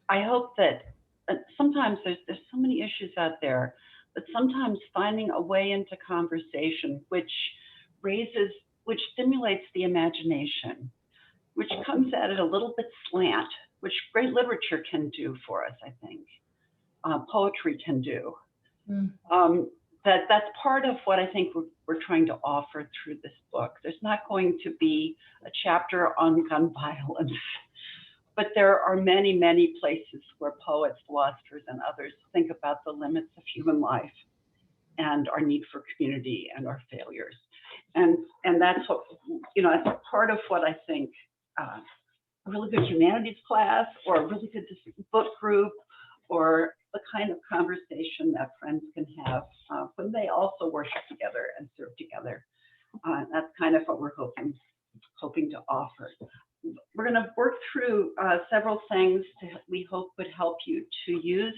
I hope that sometimes there's so many issues out there, but sometimes finding a way into conversation which stimulates the imagination, which comes at it a little bit slant, which great literature can do for us, I think. Poetry can do. That's part of what I think we're trying to offer through this book. There's not going to be a chapter on gun violence, but there are many, many places where poets, philosophers, and others think about the limits of human life and our need for community and our failures. And that's what, it's part of what I think a really good humanities class or a really good book group or the kind of conversation that friends can have when they also worship together and serve together. That's kind of what we're hoping to offer. We're going to work through several things we hope would help you to use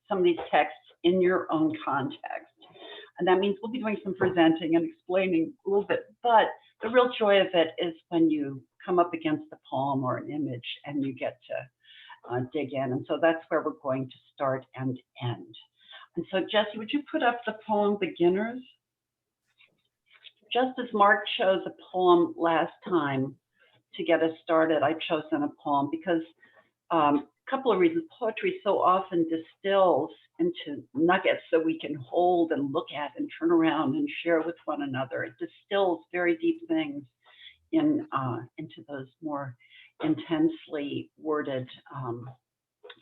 some of these texts in your own context. And that means we'll be doing some presenting and explaining a little bit, but the real joy of it is when you come up against a poem or an image and you get to dig in. And so that's where we're going to start and end. And so Jesse, would you put up the poem Beginners? Just as Mark chose a poem last time to get us started, I've chosen a poem because a couple of reasons. Poetry so often distills into nuggets that we can hold and look at and turn around and share with one another. It distills very deep things into those more intensely worded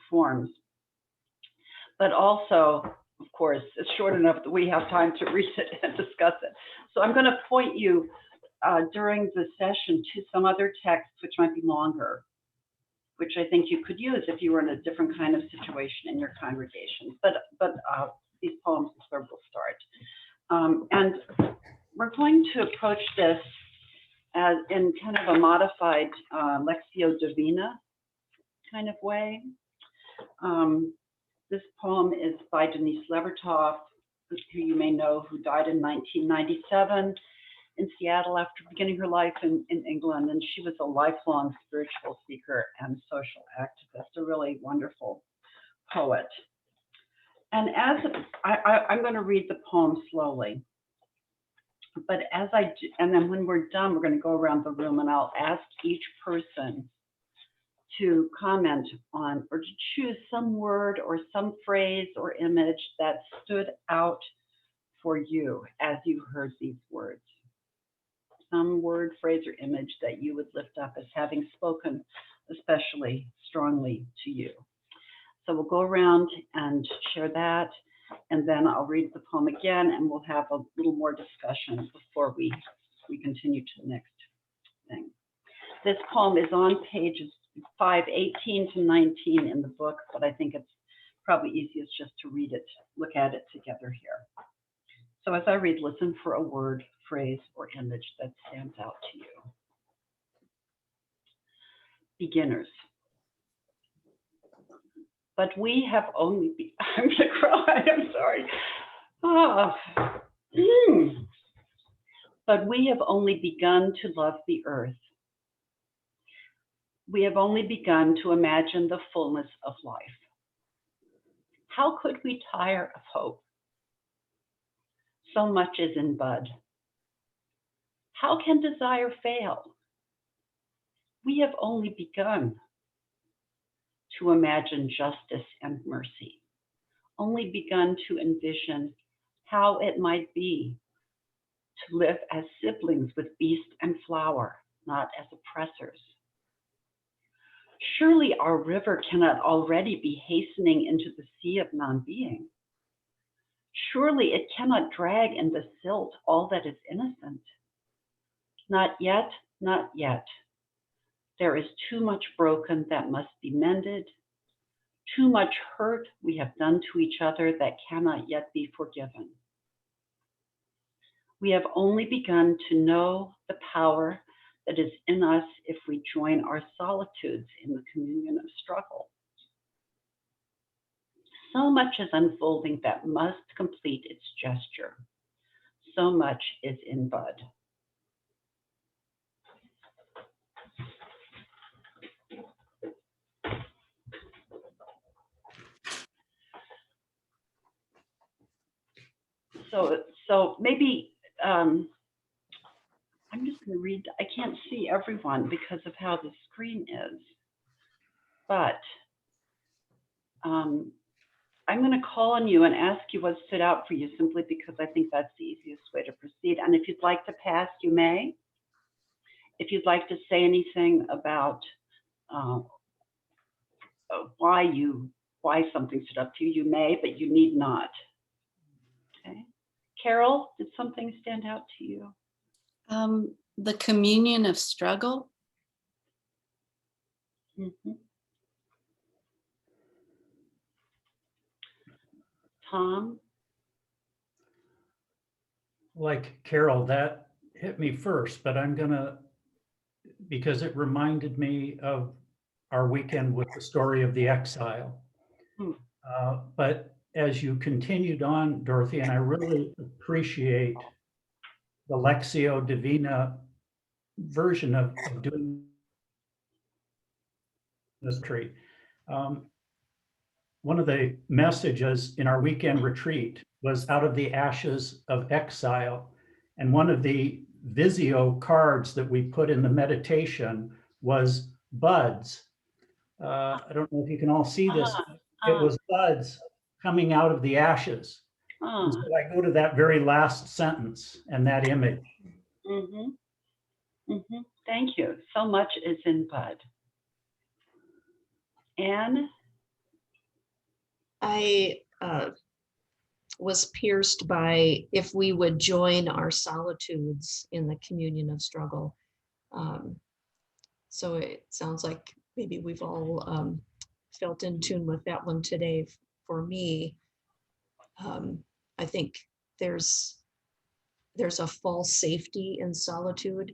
forms. But also, of course, it's short enough that we have time to read it and discuss it. So I'm going to point you during the session to some other texts which might be longer, which I think you could use if you were in a different kind of situation in your congregation. But these poems is where we'll start. And we're going to approach this as in kind of a modified Lectio Divina kind of way. This poem is by Denise Levertov, who you may know, who died in 1997 in Seattle after beginning her life in England. And she was a lifelong spiritual seeker and social activist, a really wonderful poet. And I'm going to read the poem slowly. But as I do, and then when we're done, we're going to go around the room and I'll ask each person to comment on or to choose some word or some phrase or image that stood out for you as you heard these words. Some word, phrase, or image that you would lift up as having spoken especially strongly to you. So we'll go around and share that, and then I'll read the poem again, and we'll have a little more discussion before we continue to the next thing. This poem is on pages 518 to 19 in the book, but I think it's probably easiest just to read it, look at it together here. So as I read, listen for a word, phrase, or image that stands out to you. Beginners. But we have only I'm going to cry, I'm sorry. But we have only begun to love the earth. We have only begun to imagine the fullness of life. How could we tire of hope? So much is in bud. How can desire fail? We have only begun to imagine justice and mercy, only begun to envision how it might be to live as siblings with beast and flower, not as oppressors. Surely our river cannot already be hastening into the sea of non-being. Surely it cannot drag in the silt all that is innocent. Not yet, not yet. There is too much broken that must be mended, too much hurt we have done to each other that cannot yet be forgiven. We have only begun to know the power that is in us if we join our solitudes in the communion of struggle. So much is unfolding that must complete its gesture. So much is in bud. So maybe I'm just going to read. I can't see everyone because of how the screen is, but I'm going to call on you and ask you what stood out for you, simply because I think that's the easiest way to proceed. And if you'd like to pass, you may. If you'd like to say anything about why something stood up to you, you may, but you need not. Okay. Carol, did something stand out to you? The communion of struggle. Mm-hmm. Tom? Like Carol, that hit me first, but I'm gonna, because it reminded me of our weekend with the story of the exile. But as you continued on, Dorothy, and I really appreciate the Lectio Divina version of doing this tree. One of the messages in our weekend retreat was out of the ashes of exile. And one of the Visio cards that we put in the meditation was buds. I don't know if you can all see this. It was buds coming out of the ashes. And so I go to that very last sentence and that image. Thank you. So much is in bud. Anne? I was pierced by if we would join our solitudes in the communion of struggle. So it sounds like maybe we've all felt in tune with that one today. For me, I think there's a false safety in solitude.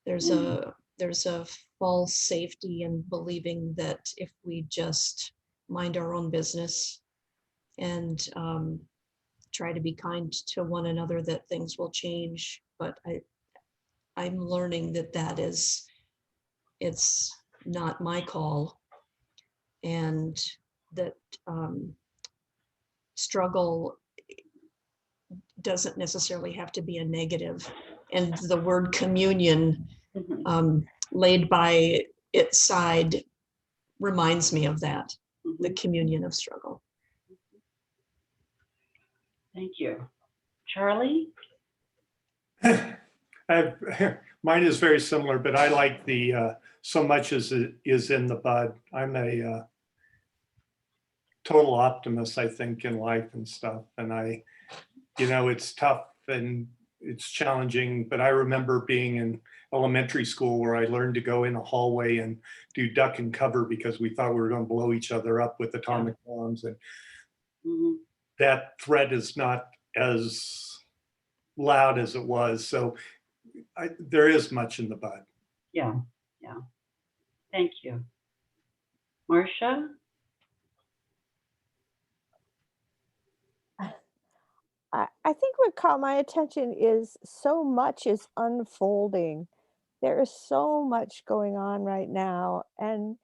There's a false safety in believing that if we just mind our own business and try to be kind to one another, that things will change. But I'm learning that it's not my call, and that struggle doesn't necessarily have to be a negative. And the word communion laid by its side reminds me of that, the communion of struggle. Thank you. Charlie? Mine is very similar, but I like the so much as it is in the bud. I'm a total optimist, I think, in life and stuff. And it's tough and it's challenging, but I remember being in elementary school where I learned to go in a hallway and do duck and cover because we thought we were going to blow each other up with atomic bombs. And that threat is not as loud as it was. So there is much in the bud. Yeah. Thank you. Marcia? I think what caught my attention is so much is unfolding. There is so much going on right now, and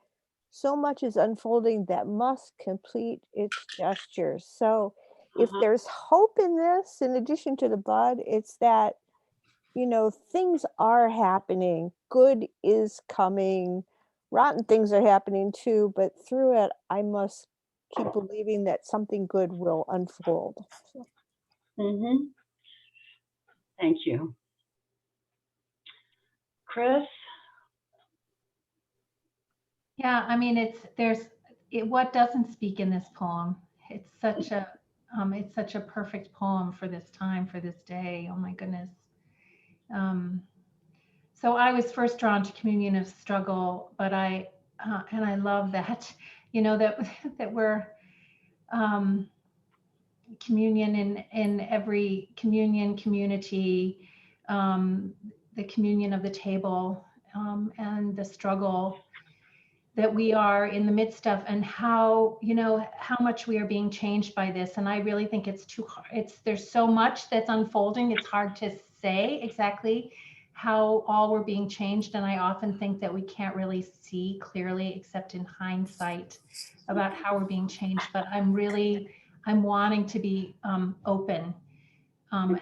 so much is unfolding that must complete its gesture. So if there's hope in this, in addition to the bud, it's that, things are happening. Good is coming. Rotten things are happening too, but through it, I must keep believing that something good will unfold. Thank you. Chris? Yeah, I mean, what doesn't speak in this poem. It's such a perfect poem for this time, for this day. Oh my goodness. So I was first drawn to communion of struggle, but and I love that, that we're communion in every community, the communion of the table, and the struggle that we are in the midst of, and how much we are being changed by this. And I really think there's so much that's unfolding. It's hard to say exactly how all we're being changed. And I often think that we can't really see clearly, except in hindsight, about how we're being changed. But I'm wanting to be open And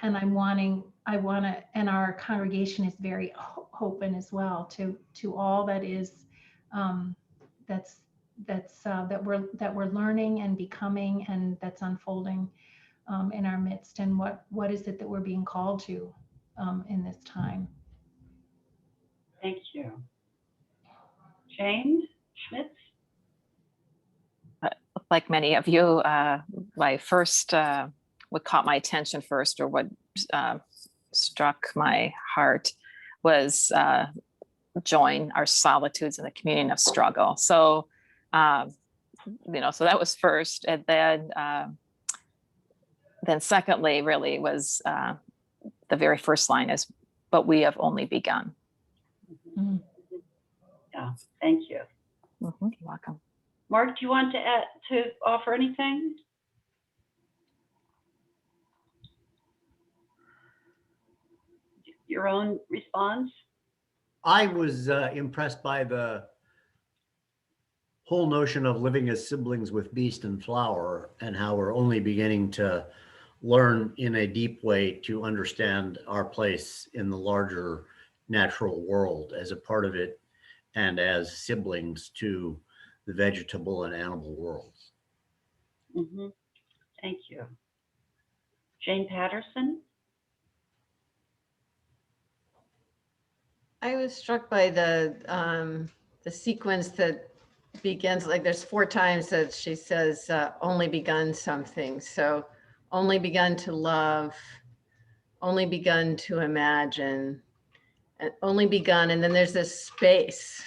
and our congregation is very open as well to all that is, that we're learning and becoming, and that's unfolding in our midst. And what is it that we're being called to in this time? Thank you. Jane Schmitz? Like many of you, my first, what caught my attention first, or what struck my heart, was join our solitudes in the communion of struggle. So, so that was first. And then secondly, really was the very first line is, but we have only begun. Mm-hmm. Yeah, thank you. Mm-hmm. You're welcome. Mark, do you want to offer anything? Your own response? I was impressed by the whole notion of living as siblings with beast and flower, and how we're only beginning to learn in a deep way to understand our place in the larger natural world as a part of it, and as siblings to the vegetable and animal worlds. Mm-hmm. Thank you. Jane Patterson? I was struck by the sequence that begins, like there's 4 times that she says only begun something. So only begun to love, only begun to imagine, and only begun. And then there's this space,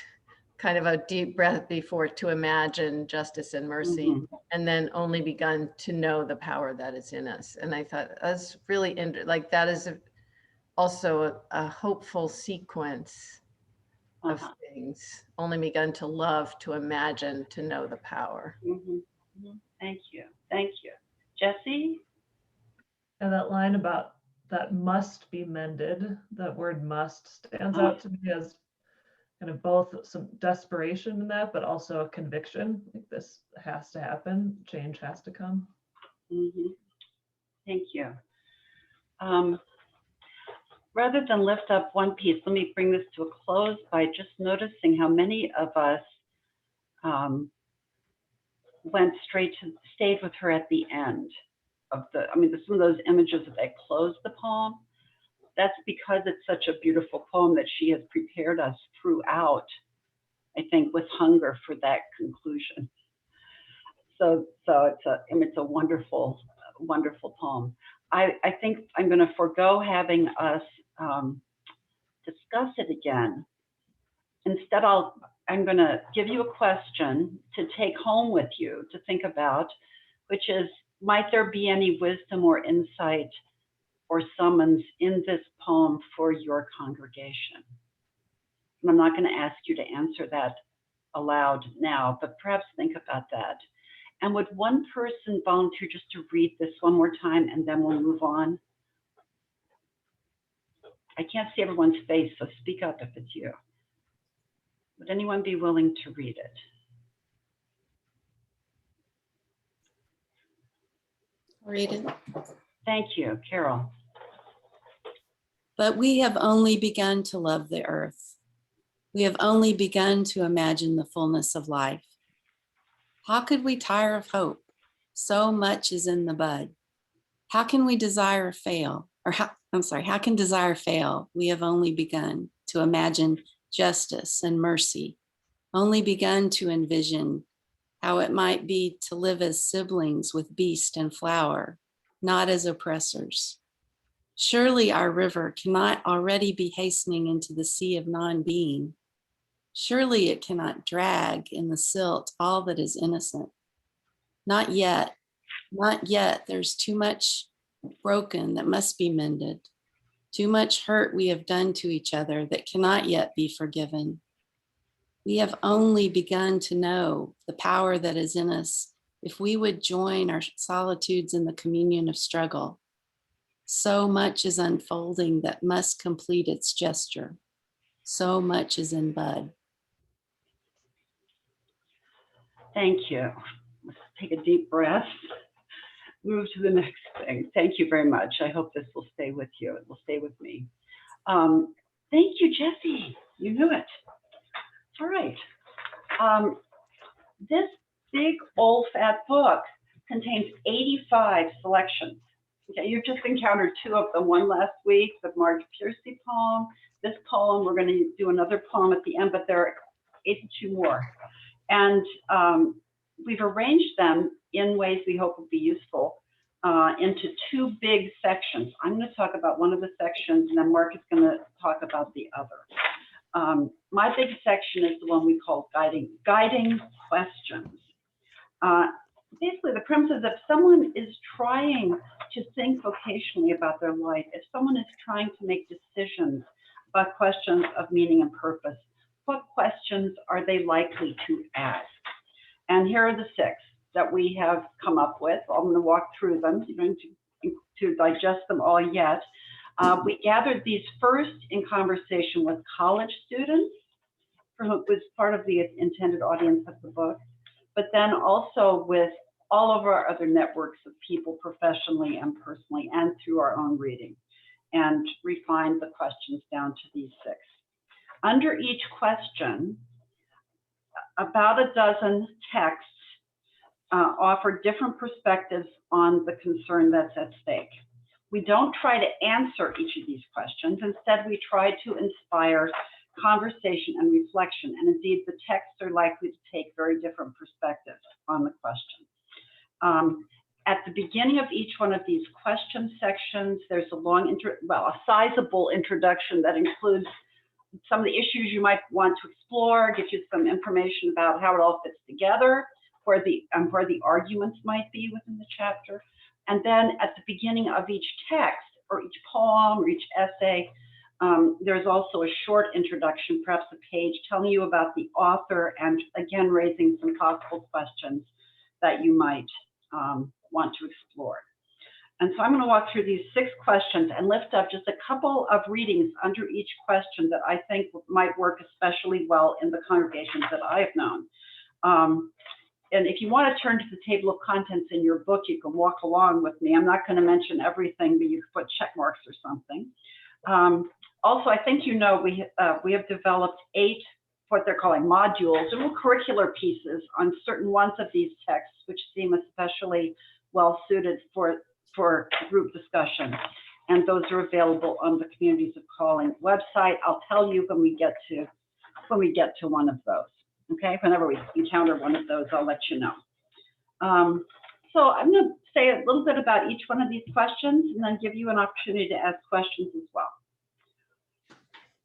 kind of a deep breath before to imagine justice and mercy. Mm-hmm. And then only begun to know the power that is in us. And I thought that's really like that is also a hopeful sequence of things. Only begun to love, to imagine, to know the power. Mm-hmm. Mm-hmm. Thank you. Thank you. Jesse? And that line about that must be mended, that word must stands out to me as kind of both some desperation in that, but also a conviction. Like this has to happen, change has to come. Mm-hmm. Thank you. Rather than lift up one piece, let me bring this to a close by just noticing how many of us stayed with her at the end of some of those images that close the poem. That's because it's such a beautiful poem that she has prepared us throughout, I think, with hunger for that conclusion. So it's a wonderful, wonderful poem. I think I'm going to forego having us discuss it again. Instead, I'm going to give you a question to take home with you to think about, which is, might there be any wisdom or insight or summons in this poem for your congregation? And I'm not going to ask you to answer that aloud now, but perhaps think about that. And would one person volunteer just to read this one more time, and then we'll move on? I can't see everyone's face, so speak up if it's you. Would anyone be willing to read it? Read it. Thank you, Carol. But we have only begun to love the earth. We have only begun to imagine the fullness of life. How could we tire of hope? So much is in the bud. How can we desire fail? How can desire fail? We have only begun to imagine justice and mercy, only begun to envision how it might be to live as siblings with beast and flower, not as oppressors. Surely our river cannot already be hastening into the sea of non-being. Surely it cannot drag in the silt all that is innocent. Not yet, not yet. There's too much broken that must be mended. Too much hurt we have done to each other that cannot yet be forgiven. We have only begun to know the power that is in us if we would join our solitudes in the communion of struggle. So much is unfolding that must complete its gesture. So much is in bud. Thank you. Let's take a deep breath. move to the next thing. Thank you very much. I hope this will stay with you. It will stay with me. Thank you, Jesse. You knew it. All right. This big old fat book contains 85 selections. Okay, you've just encountered 2 of them, one last week, the Marge Piercy poem. This poem, we're going to do another poem at the end, but there are 82 more. And we've arranged them in ways we hope will be useful into 2 big sections. I'm going to talk about one of the sections, and then Mark is going to talk about the other. My big section is the one we call guiding questions. Basically, the premise is if someone is trying to think vocationally about their life, if someone is trying to make decisions about questions of meaning and purpose, what questions are they likely to ask? And here are the 6 that we have come up with. I'm going to walk through them. You don't need to digest them all yet. We gathered these first in conversation with college students, who was part of the intended audience of the book, but then also with all of our other networks of people professionally and personally and through our own reading, and refined the questions down to these 6. Under each question, about a dozen texts offer different perspectives on the concern that's at stake. We don't try to answer each of these questions. Instead, we try to inspire conversation and reflection. And indeed, the texts are likely to take very different perspectives on the question. At the beginning of each one of these question sections, there's a sizable introduction that includes some of the issues you might want to explore, gives you some information about how it all fits together, where the arguments might be within the chapter. And then at the beginning of each text, or each poem, or each essay, there's also a short introduction, perhaps a page, telling you about the author and again raising some possible questions that you might want to explore. And so I'm going to walk through these 6 questions and lift up just a couple of readings under each question that I think might work especially well in the congregations that I have known. And if you want to turn to the table of contents in your book, you can walk along with me. I'm not going to mention everything, but you can put check marks or something. Also, I think you know we have developed 8 what they're calling modules, little curricular pieces on certain ones of these texts, which seem especially well suited for group discussion. And those are available on the Communities of Calling website. I'll tell you when we get to one of those. Okay, whenever we encounter one of those, I'll let you know. So I'm going to say a little bit about each one of these questions and then give you an opportunity to ask questions as well.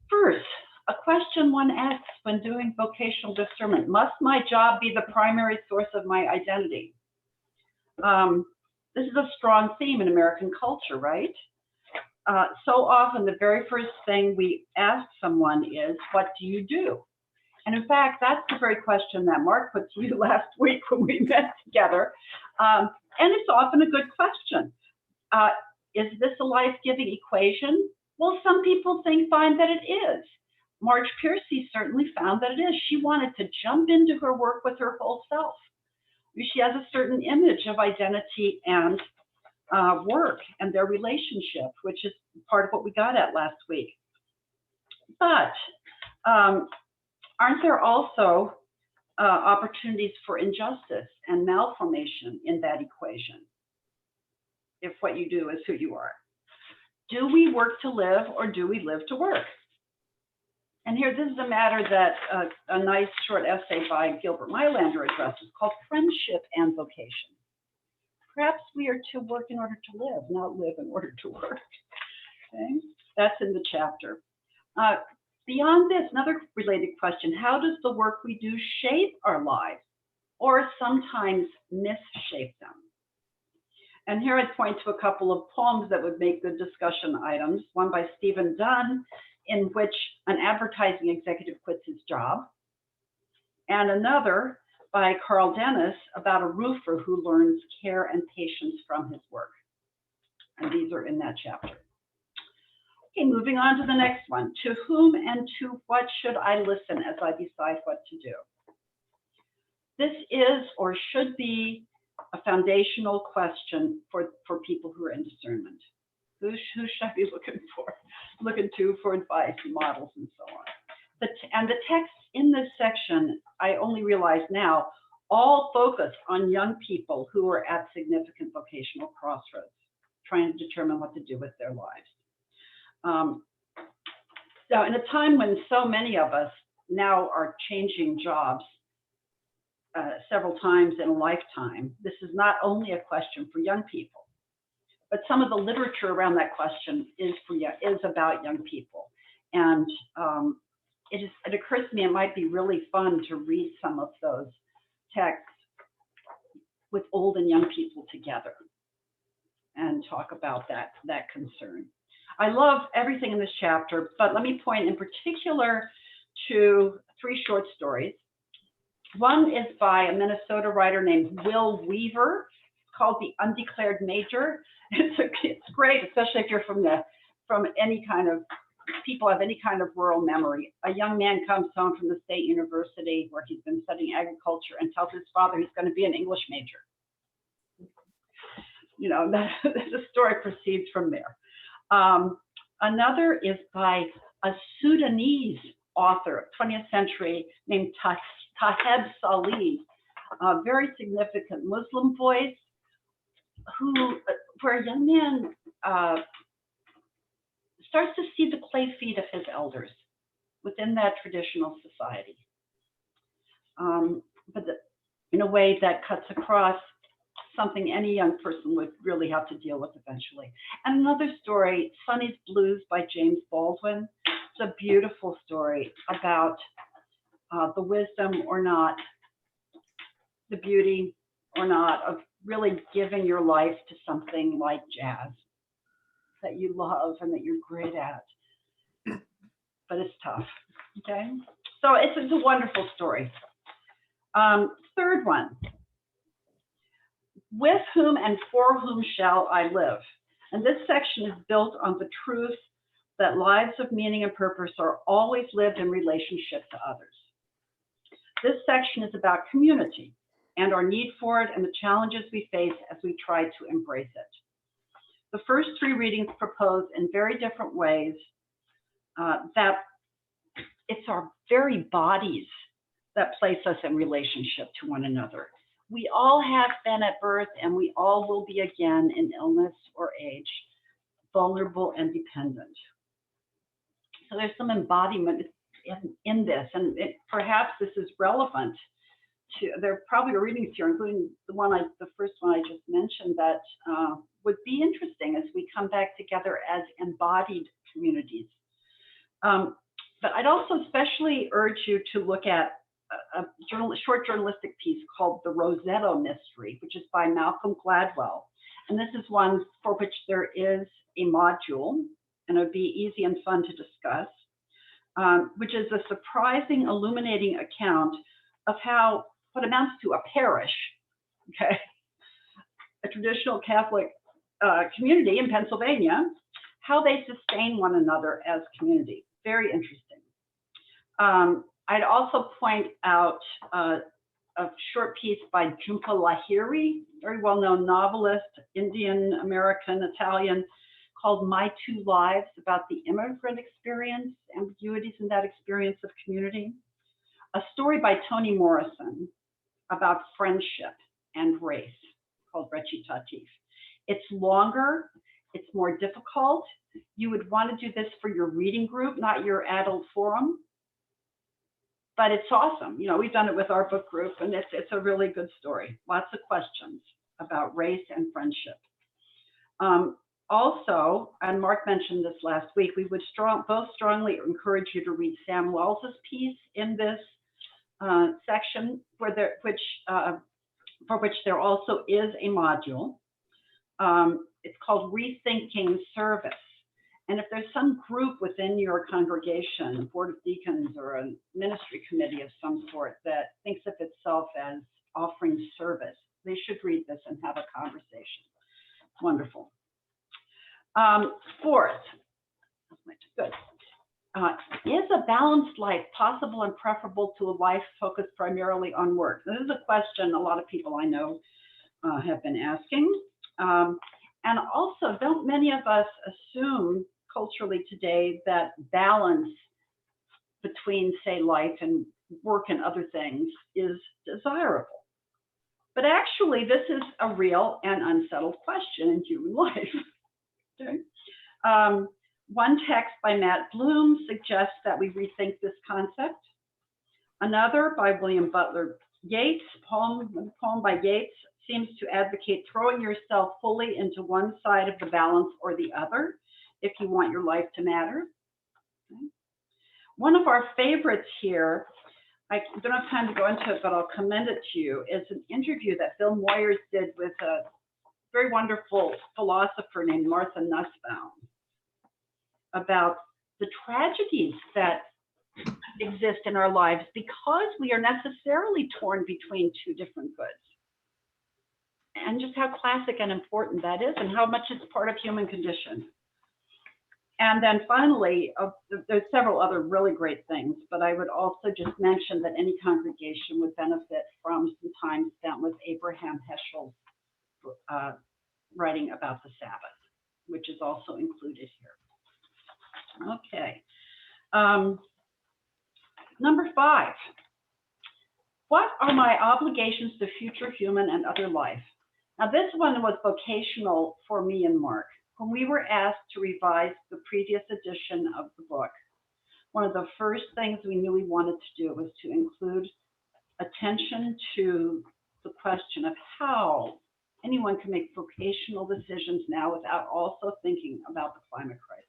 First, a question one asks when doing vocational discernment: must my job be the primary source of my identity? This is a strong theme in American culture, right? So often the very first thing we ask someone is, what do you do? And in fact, that's the very question that Mark put to you last week when we met together. And it's often a good question. Is this a life-giving equation? Well, some people find that it is. Marge Piercy certainly found that it is. She wanted to jump into her work with her whole self. She has a certain image of identity and work and their relationship, which is part of what we got at last week. But aren't there also opportunities for injustice and malformation in that equation, if what you do is who you are? Do we work to live, or do we live to work? And here, this is a matter that a nice short essay by Gilbert Mylander addresses, called Friendship and Vocation. Perhaps we are to work in order to live, not live in order to work. Okay? That's in the chapter. Beyond this, another related question: how does the work we do shape our lives, or sometimes misshape them? And here I'd point to a couple of poems that would make good discussion items. One by Stephen Dunn, in which an advertising executive quits his job, and another by Carl Dennis about a roofer who learns care and patience from his work. And these are in that chapter. Okay, moving on to the next one. To whom and to what should I listen as I decide what to do? This is, or should be, a foundational question for people who are in discernment. Who should I be looking to for advice and models and so on. And the texts in this section, I only realize now, all focus on young people who are at significant vocational crossroads, trying to determine what to do with their lives. So in a time when so many of us now are changing jobs several times in a lifetime, this is not only a question for young people, but some of the literature around that question is about young people. And it occurs to me it might be really fun to read some of those texts with old and young people together and talk about that concern. I love everything in this chapter, but let me point in particular to 3 short stories. One is by a Minnesota writer named Will Weaver, called The Undeclared Major. It's great, especially if you're from any kind of, people have any kind of rural memory. A young man comes home from the state university where he's been studying agriculture and tells his father he's going to be an English major. You know, the story proceeds from there. Another is by a Sudanese author, 20th century, named Tahed Salih, a very significant Muslim voice, where a young man starts to see the clay feet of his elders within that traditional society, but in a way that cuts across something any young person would really have to deal with eventually. And another story, Sonny's Blues by James Baldwin. It's a beautiful story about the wisdom or not, the beauty or not of really giving your life to something like jazz that you love and that you're great at, but it's tough, okay? So it's a wonderful story. Third one, With Whom and For Whom Shall I Live? And this section is built on the truth that lives of meaning and purpose are always lived in relationship to others. This section is about community and our need for it and the challenges we face as we try to embrace it. The first 3 readings propose in very different ways that it's our very bodies that place us in relationship to one another. We all have been at birth and we all will be again in illness or age, vulnerable and dependent. So there's some embodiment in this, and perhaps this is relevant to, there probably are readings here, including the first one I just mentioned, that would be interesting as we come back together as embodied communities. But I'd also especially urge you to look at a short journalistic piece called The Rosetto Mystery, which is by Malcolm Gladwell. And this is one for which there is a module, and it would be easy and fun to discuss, which is a surprising, illuminating account of how what amounts to a parish, okay, a traditional Catholic community in Pennsylvania, how they sustain one another as community. Very interesting. I'd also point out a short piece by Jhumpa Lahiri, very well-known novelist, Indian American, Italian, called My Two Lives, about the immigrant experience, ambiguities in that experience of community. A story by Toni Morrison about friendship and race, called Recitative. It's longer, it's more difficult. You would want to do this for your reading group, not your adult forum. But it's awesome. You know, we've done it with our book group, and it's a really good story. Lots of questions about race and friendship. Also, and Mark mentioned this last week, we would both strongly encourage you to read Sam Wells's piece in this section, for which there also is a module. It's called Rethinking Service. And if there's some group within your congregation, a board of deacons or a ministry committee of some sort that thinks of itself as offering service, they should read this and have a conversation. Wonderful. Fourth, good. Is a balanced life possible and preferable to a life focused primarily on work? This is a question a lot of people I know have been asking. And also, don't many of us assume culturally today that balance between, say, life and work and other things is desirable? But actually, this is a real and unsettled question in human life. Okay. One text by Matt Bloom suggests that we rethink this concept. Another by William Butler Yeats, poem by Yeats, seems to advocate throwing yourself fully into one side of the balance or the other if you want your life to matter. Okay. One of our favorites here, I don't have time to go into it, but I'll commend it to you, is an interview that Bill Moyers did with a very wonderful philosopher named Martha Nussbaum about the tragedies that exist in our lives because we are necessarily torn between two different goods. And just how classic and important that is and how much it's part of human condition. And then finally, there's several other really great things, but I would also just mention that any congregation would benefit from some time spent with Abraham Heschel's writing about the Sabbath, which is also included here. Okay. Number 5, what are my obligations to future human and other life? Now this one was vocational for me and Mark. When we were asked to revise the previous edition of the book, one of the first things we knew we wanted to do was to include attention to the question of how anyone can make vocational decisions now without also thinking about the climate crisis.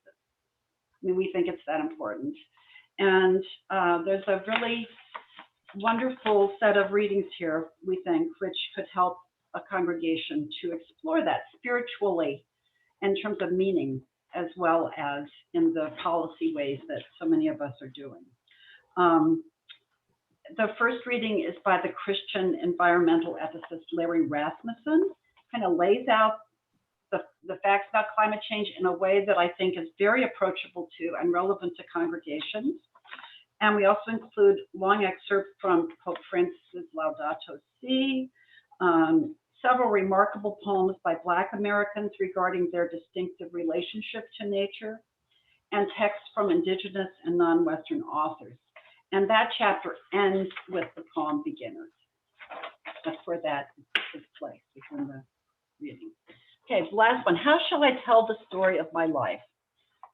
I mean, we think it's that important. And there's a really wonderful set of readings here, we think, which could help a congregation to explore that spiritually in terms of meaning, as well as in the policy ways that so many of us are doing. The first reading is by the Christian environmental ethicist Larry Rasmussen, kind of lays out the facts about climate change in a way that I think is very approachable to and relevant to congregations. And we also include long excerpts from Pope Francis' Laudato Si, several remarkable poems by Black Americans regarding their distinctive relationship to nature, and texts from Indigenous and non-Western authors. And that chapter ends with the poem Beginners. That's where that is placed within the reading. Okay, last one. How shall I tell the story of my life?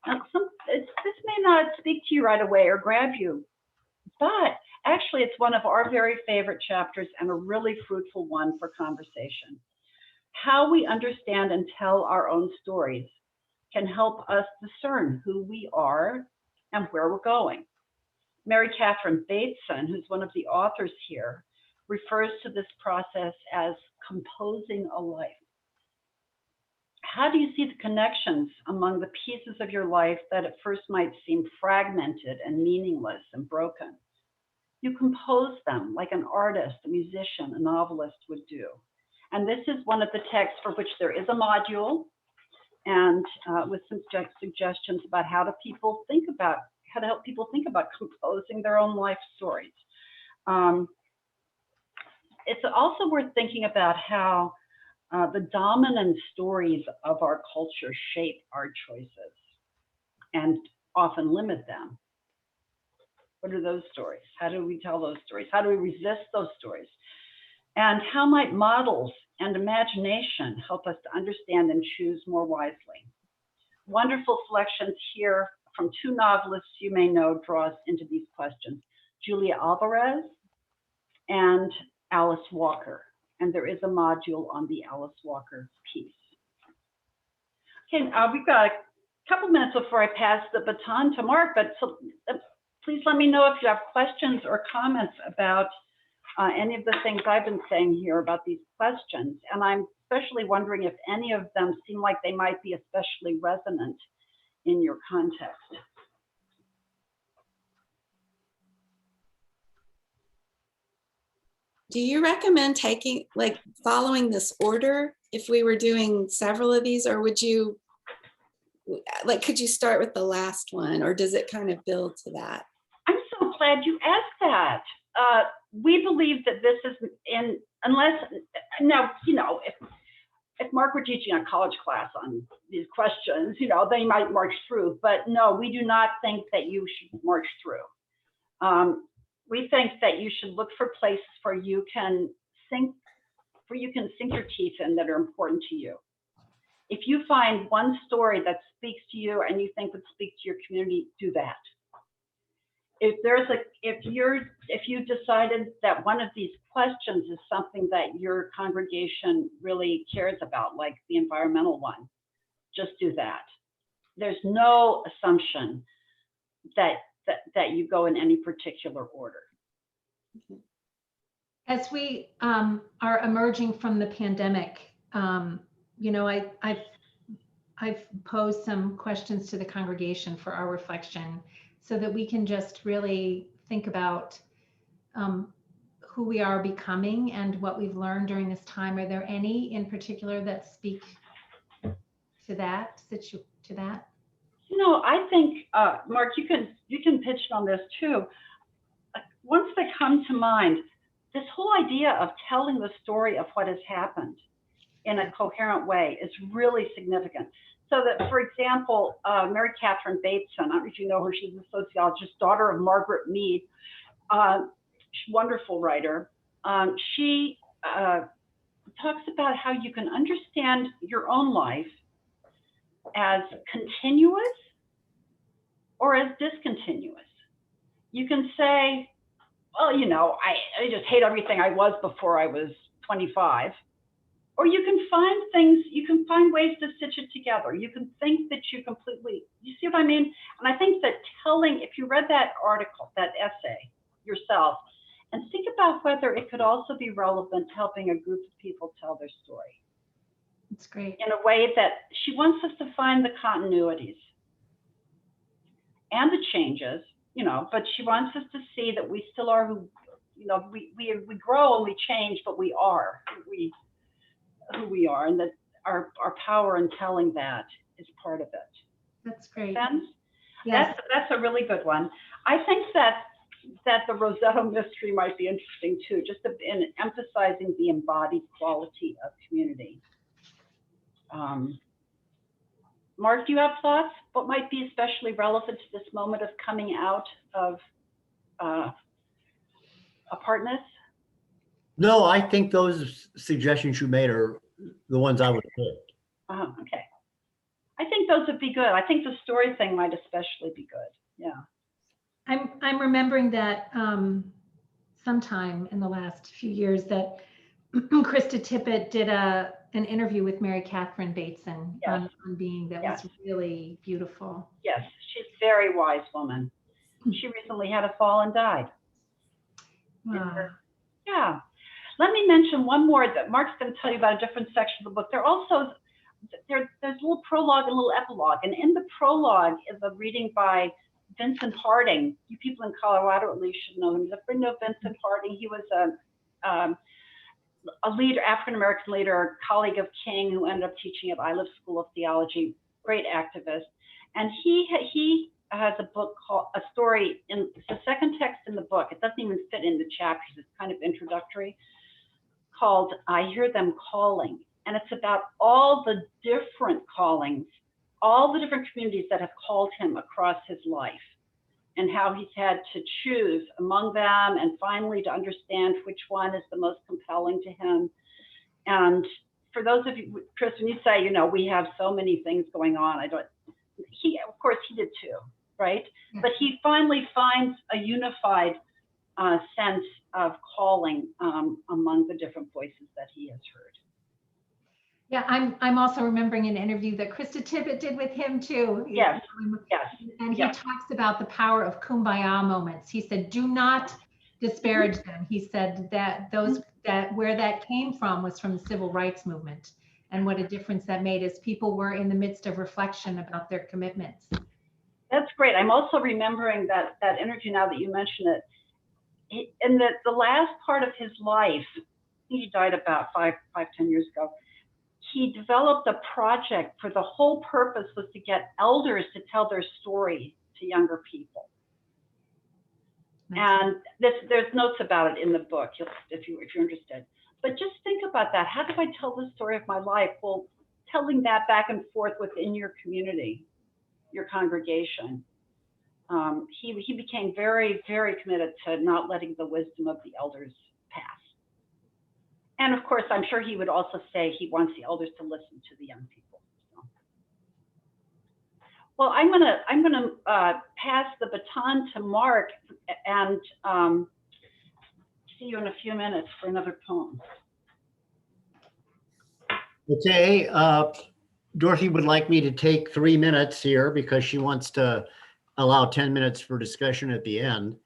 Now, this may not speak to you right away or grab you, but actually it's one of our very favorite chapters and a really fruitful one for conversation. How we understand and tell our own stories can help us discern who we are and where we're going. Mary Catherine Bateson, who's one of the authors here, refers to this process as composing a life. How do you see the connections among the pieces of your life that at first might seem fragmented and meaningless and broken? You compose them like an artist, a musician, a novelist would do. And this is one of the texts for which there is a module, and with some suggestions about how to help people think about composing their own life stories. It's also worth thinking about how the dominant stories of our culture shape our choices and often limit them. What are those stories? How do we tell those stories? How do we resist those stories? And how might models and imagination help us to understand and choose more wisely? Wonderful selections here from 2 novelists you may know draw us into these questions, Julia Alvarez and Alice Walker. And there is a module on the Alice Walker piece. Okay, we've got a couple minutes before I pass the baton to Mark, but please let me know if you have questions or comments about any of the things I've been saying here about these questions. And I'm especially wondering if any of them seem like they might be especially resonant in your context. Do you recommend following this order if we were doing several of these, or would you, could you start with the last one, or does it kind of build to that? I'm so glad you asked that. We believe that this is unless now, if Mark were teaching a college class on these questions, they might march through, but no, we do not think that you should march through. We think that you should look for places where you can sink your teeth in that are important to you. If you find one story that speaks to you and you think would speak to your community, do that. If you decided that one of these questions is something that your congregation really cares about, like the environmental one, just do that. There's no assumption that you go in any particular order. As we are emerging from the pandemic, I've posed some questions to the congregation for our reflection so that we can just really think about who we are becoming and what we've learned during this time. Are there any in particular that speak to that? I think, Mark, you can pitch on this too. Once they come to mind, this whole idea of telling the story of what has happened in a coherent way is really significant. So that, for example, Mary Catherine Bateson, I don't know if you know her, she's a sociologist, daughter of Margaret Mead, wonderful writer. She talks about how you can understand your own life as continuous or as discontinuous. You can say, well, I just hate everything I was before I was 25. Or you can find ways to stitch it together. You can think that you see what I mean? And I think that if you read that article, that essay yourself, and think about whether it could also be relevant to helping a group of people tell their story. That's great. In a way that she wants us to find the continuities and the changes, but she wants us to see that we still are who, we grow and we change, but we are who we are, and that our power in telling that is part of it. That's great. Sense? Yes. That's a really good one. I think that the Rosetto mystery might be interesting too, just in emphasizing the embodied quality of community. Mark, do you have thoughts? What might be especially relevant to this moment of coming out of apartness? No, I think those suggestions you made are the ones I would pick. Okay. I think those would be good. I think the story thing might especially be good. Yeah. I'm remembering that sometime in the last few years that Krista Tippett did an interview with Mary Catherine Bateson on being that was really beautiful. Yes, she's a very wise woman. She recently had a fall and died. Wow. Yeah. Let me mention one more that Mark's going to tell you about a different section of the book. There's a little prologue and a little epilogue. And in the prologue is a reading by Vincent Harding. You people in Colorado at least should know him. You know Vincent Harding. He was a leader, African-American leader, a colleague of King, who ended up teaching at Iliff School of Theology, great activist. And he has a book called, a story, it's the second text in the book. It doesn't even fit in the chapters. It's kind of introductory, called I Hear Them Calling. And it's about all the different callings, all the different communities that have called him across his life, and how he's had to choose among them, and finally to understand which one is the most compelling to him. And for those of you, Chris, when you say, we have so many things going on, of course he did too, right? Yeah. But he finally finds a unified sense of calling among the different voices that he has heard. Yeah, I'm also remembering an interview that Krista Tippett did with him too. Yes, yes. And he talks about the power of kumbaya moments. He said, do not disparage them. He said that where that came from was from the civil rights movement, and what a difference that made as people were in the midst of reflection about their commitments. That's great. I'm also remembering that interview now that you mention it. In the last part of his life, he died about 10 years ago. He developed a project for the whole purpose was to get elders to tell their story to younger people. And there's notes about it in the book if you're interested. But just think about that. How do I tell the story of my life? Well, telling that back and forth within your community, your congregation. He became very, very committed to not letting the wisdom of the elders pass. And of course, I'm sure he would also say he wants the elders to listen to the young people. So. Well, I'm gonna pass the baton to Mark and see you in a few minutes for another poem. Okay, Dorothy would like me to take 3 minutes here because she wants to allow 10 minutes for discussion at the end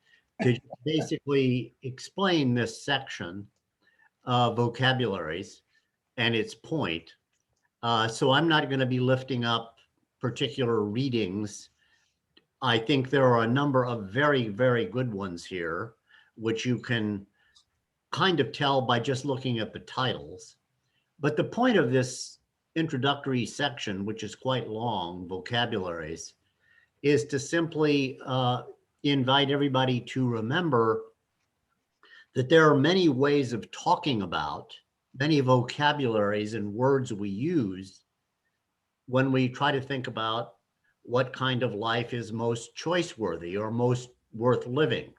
to basically explain this section of vocabularies and its point. So I'm not going to be lifting up particular readings. I think there are a number of very, very good ones here, which you can kind of tell by just looking at the titles. But the point of this introductory section, which is quite long, vocabularies, is to simply invite everybody to remember that there are many ways of talking about, many vocabularies and words we use when we try to think about what kind of life is most choice-worthy or most worth living,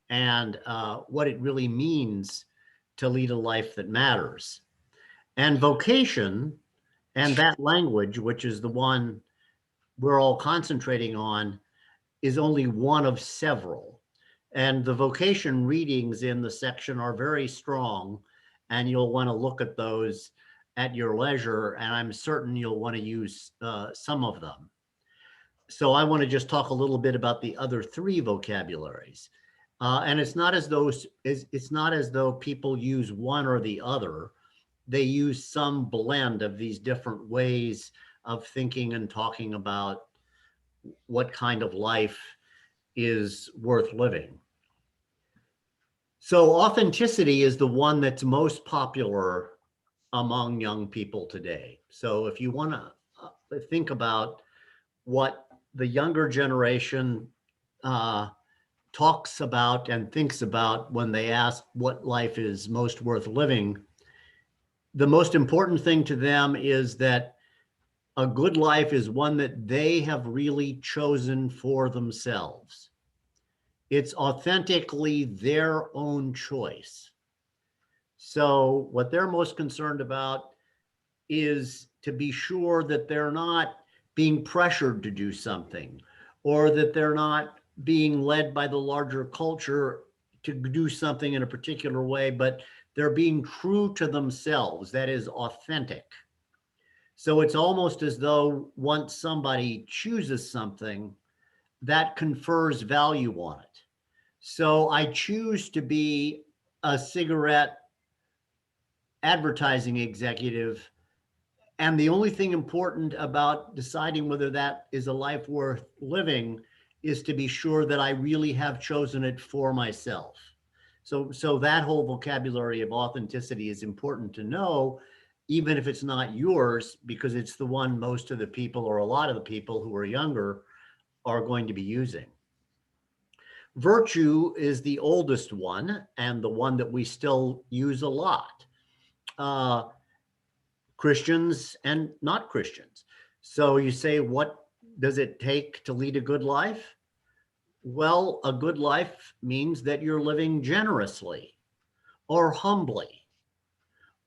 and what it really means to lead a life that matters. And vocation and that language, which is the one we're all concentrating on, is only one of several. And the vocation readings in the section are very strong, and you'll want to look at those at your leisure, and I'm certain you'll want to use some of them. So I want to just talk a little bit about the other 3 vocabularies. And it's not as though people use one or the other. They use some blend of these different ways of thinking and talking about what kind of life is worth living. So authenticity is the one that's most popular among young people today. So if you want to think about what the younger generation talks about and thinks about when they ask what life is most worth living, the most important thing to them is that a good life is one that they have really chosen for themselves. It's authentically their own choice. So what they're most concerned about is to be sure that they're not being pressured to do something, or that they're not being led by the larger culture to do something in a particular way, but they're being true to themselves. That is authentic. So it's almost as though once somebody chooses something, that confers value on it. So I choose to be a cigarette advertising executive, and the only thing important about deciding whether that is a life worth living is to be sure that I really have chosen it for myself. So that whole vocabulary of authenticity is important to know, even if it's not yours, because it's the one most of the people, or a lot of the people who are younger, are going to be using. Virtue is the oldest one and the one that we still use a lot. Christians and not Christians. So you say, what does it take to lead a good life? Well, a good life means that you're living generously, or humbly,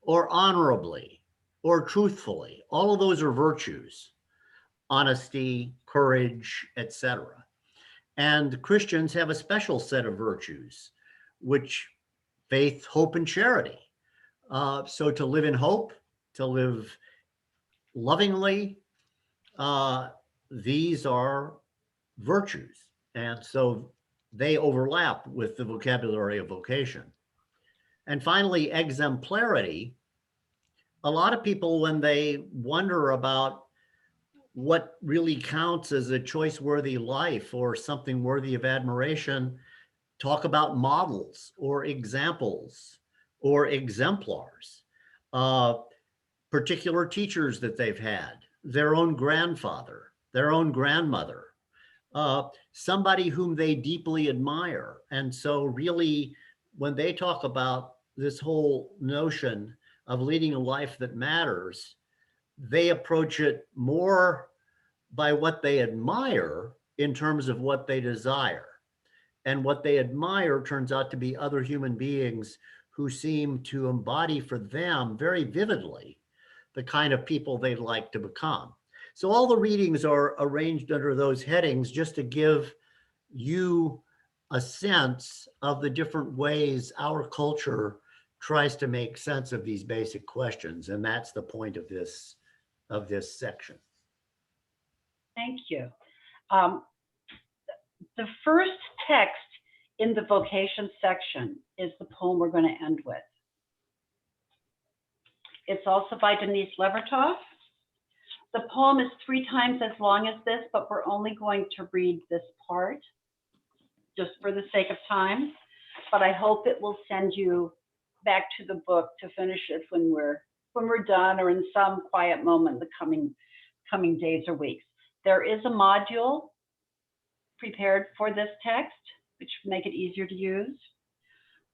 or honorably, or truthfully. All of those are virtues: honesty, courage, etc. And Christians have a special set of virtues, which faith, hope, and charity. So to live in hope, to live lovingly, these are virtues. And so they overlap with the vocabulary of vocation. And finally, exemplarity. A lot of people, when they wonder about what really counts as a choice-worthy life or something worthy of admiration, talk about models or examples or exemplars, particular teachers that they've had, their own grandfather, their own grandmother, somebody whom they deeply admire. And so really, when they talk about this whole notion of leading a life that matters, they approach it more by what they admire in terms of what they desire. And what they admire turns out to be other human beings who seem to embody for them very vividly the kind of people they'd like to become. So all the readings are arranged under those headings just to give you a sense of the different ways our culture tries to make sense of these basic questions. And that's the point of this section. Thank you. The first text in the vocation section is the poem we're going to end with. It's also by Denise Levertov. The poem is 3 times as long as this, but we're only going to read this part just for the sake of time. But I hope it will send you back to the book to finish it when we're done, or in some quiet moment in the coming days or weeks. There is a module prepared for this text, which will make it easier to use.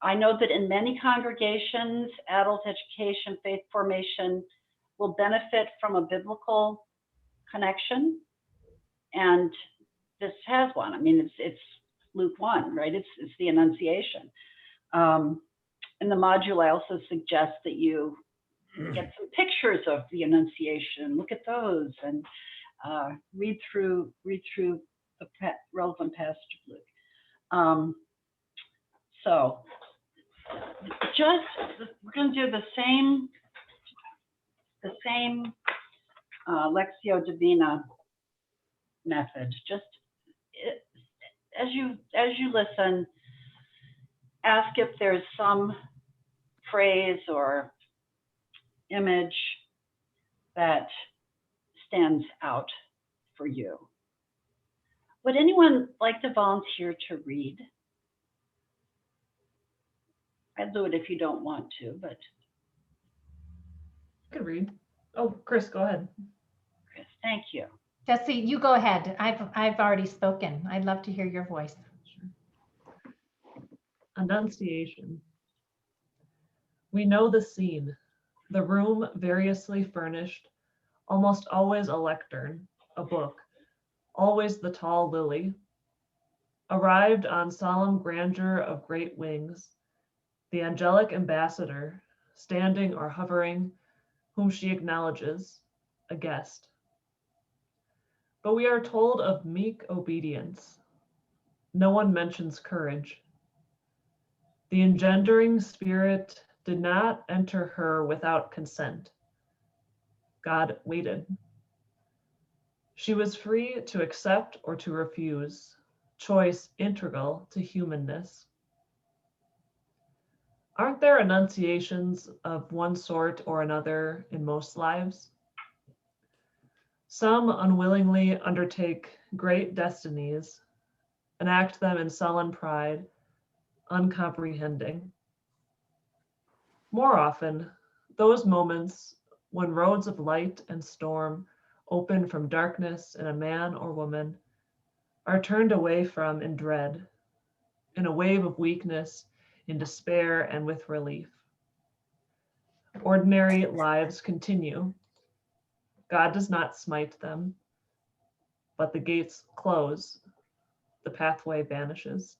I know that in many congregations, adult education, faith formation will benefit from a biblical connection, and this has one. I mean, it's Luke 1, right? It's the Annunciation. In the module, I also suggest that you get some pictures of the Annunciation, look at those, and read through the relevant passage of Luke. So we're going to do the same Lectio Divina method. As you listen, ask if there's some phrase or image that stands out for you. Would anyone like to volunteer to read? I'd do it if you don't want to, but. I could read. Oh, Chris, go ahead. Chris, thank you. Jesse, you go ahead. I've already spoken. I'd love to hear your voice. Annunciation. We know the scene, the room variously furnished, almost always a lectern, a book, always the tall lily. Arrived on solemn grandeur of great wings, the angelic ambassador, standing or hovering, whom she acknowledges, a guest. But we are told of meek obedience. No one mentions courage. The engendering spirit did not enter her without consent. God waited. She was free to accept or to refuse, choice integral to humanness. Aren't there annunciations of one sort or another in most lives? Some unwillingly undertake great destinies, enact them in sullen pride, uncomprehending. More often, those moments when roads of light and storm open from darkness in a man or woman are turned away from in dread, in a wave of weakness, in despair and with relief. Ordinary lives continue. God does not smite them, but the gates close, the pathway vanishes.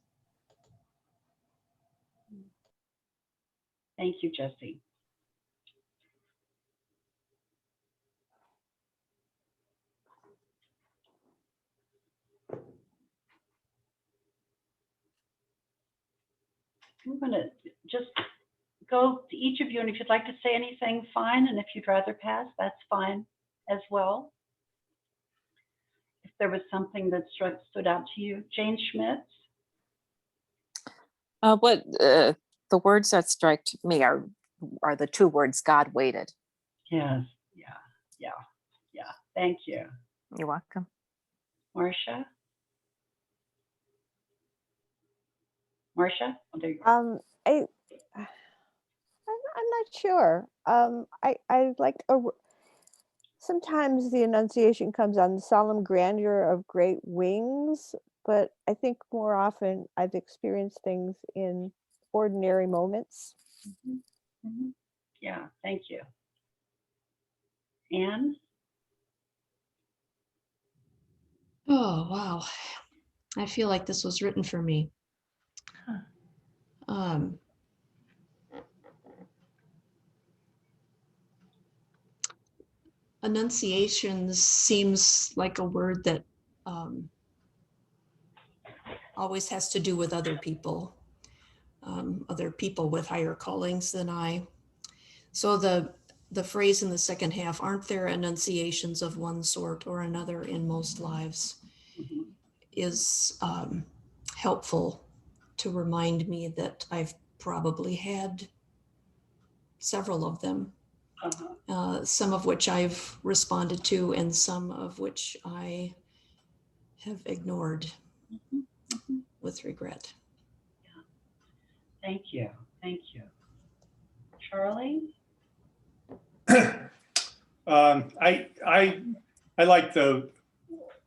Thank you, Jesse. I'm going to just go to each of you, and if you'd like to say anything, fine, and if you'd rather pass, that's fine as well. If there was something that stood out to you. Jane Schmitz? The words that strike me are the 2 words, God waited. Yes, yeah. Thank you. You're welcome. Marcia? Marcia? Oh, there you go. I'm not sure. I like sometimes the Annunciation comes on the solemn grandeur of great wings, but I think more often I've experienced things in ordinary moments. Mhm, mhm. Yeah, thank you. Anne? Oh, wow. I feel like this was written for me. Huh. Um, Enunciation seems like a word that always has to do with other people with higher callings than I. So the phrase in the second half, aren't there enunciations of one sort or another in most lives, Mhm. is helpful to remind me that I've probably had several of them. Uh-huh. Some of which I've responded to and some of which I have ignored Mhm, mhm. with regret. Thank you. Thank you. Charlie? I like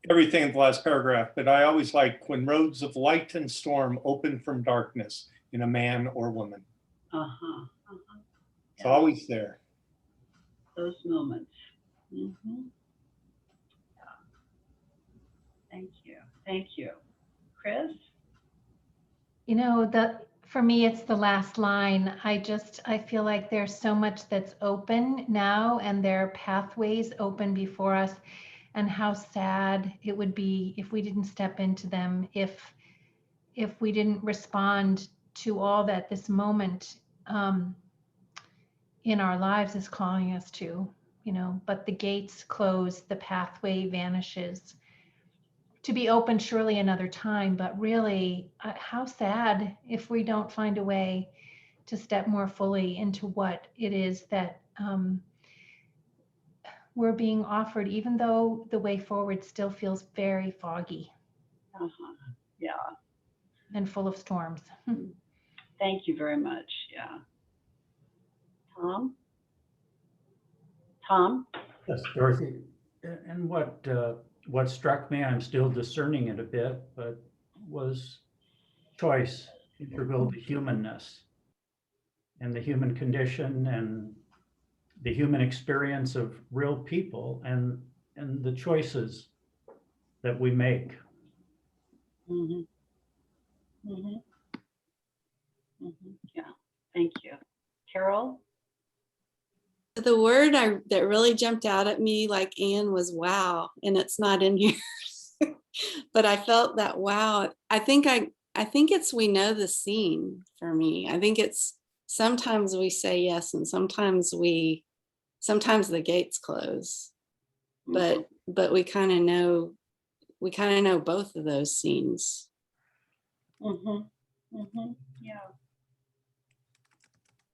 everything in the last paragraph, but I always like when roads of light and storm open from darkness in a man or woman. Uh-huh. Uh-huh. It's always there. Those moments. Mhm. Thank you. Thank you. Chris? You know, for me, it's the last line. I feel like there's so much that's open now, and there are pathways open before us, and how sad it would be if we didn't step into them, if we didn't respond to all that this moment in our lives is calling us to, but the gates close, the pathway vanishes. To be open surely another time, but really, how sad if we don't find a way to step more fully into what it is that we're being offered, even though the way forward still feels very foggy. Uh-huh. Yeah. And full of storms. Thank you very much. Yeah. Tom? Tom? Yes, Dorothy. And what struck me, I'm still discerning it a bit, but was choice integral to humanness and the human condition and the human experience of real people and the choices that we make. Mm-hmm. Mm-hmm. Mm-hmm. Yeah. Thank you. Carol? The word that really jumped out at me, like Anne, was wow, and it's not in here. But I felt that wow. I think it's we know the scene for me. I think it's sometimes we say yes, and sometimes the gates close. But we kind of know both of those scenes. Mm-hmm. Mm-hmm. Yeah.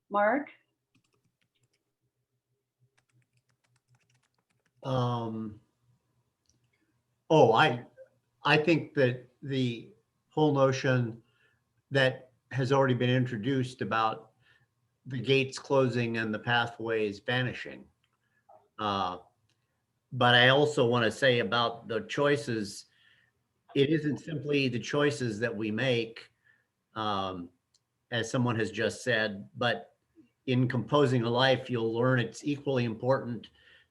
Mark? I think that the whole notion that has already been introduced about the gates closing and the pathways vanishing. But I also want to say about the choices, it isn't simply the choices that we make, as someone has just said, but in composing a life, you'll learn it's equally important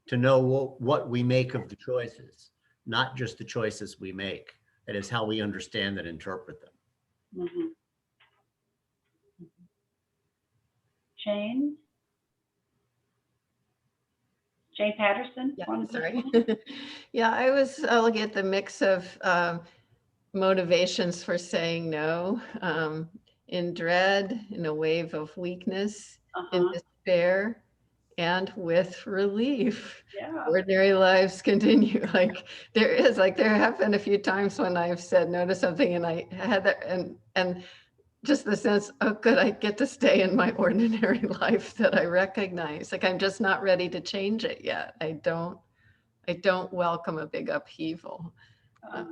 to know what we make of the choices, not just the choices we make. That is how we understand and interpret them. Mm-hmm. Jane? Jane Patterson? Yeah, on this sorry. one? Yeah, I was looking at the mix of motivations for saying no, in dread, in a wave of weakness, in Uh-huh. despair, and with relief. Yeah. Ordinary lives continue. There have been a few times when I've said no to something and I had that and just the sense, oh good, I get to stay in my ordinary life that I recognize. Like I'm just not ready to change it yet. I don't welcome a big upheaval. Uh-huh.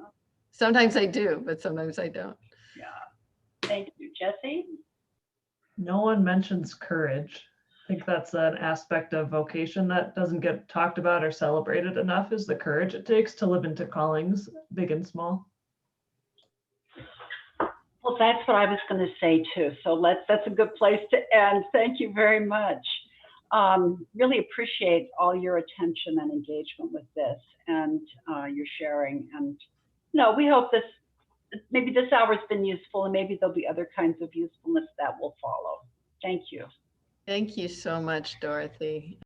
Sometimes I do, but sometimes I don't. Yeah. Thank you. Jesse? No one mentions courage. I think that's an aspect of vocation that doesn't get talked about or celebrated enough, is the courage it takes to live into callings, big and small. Well, that's what I was going to say too. So that's a good place to end. Thank you very much. Really appreciate all your attention and engagement with this and your sharing. And we hope maybe this hour has been useful, and maybe there'll be other kinds of usefulness that will follow. Thank you. Thank you so much, Dorothy.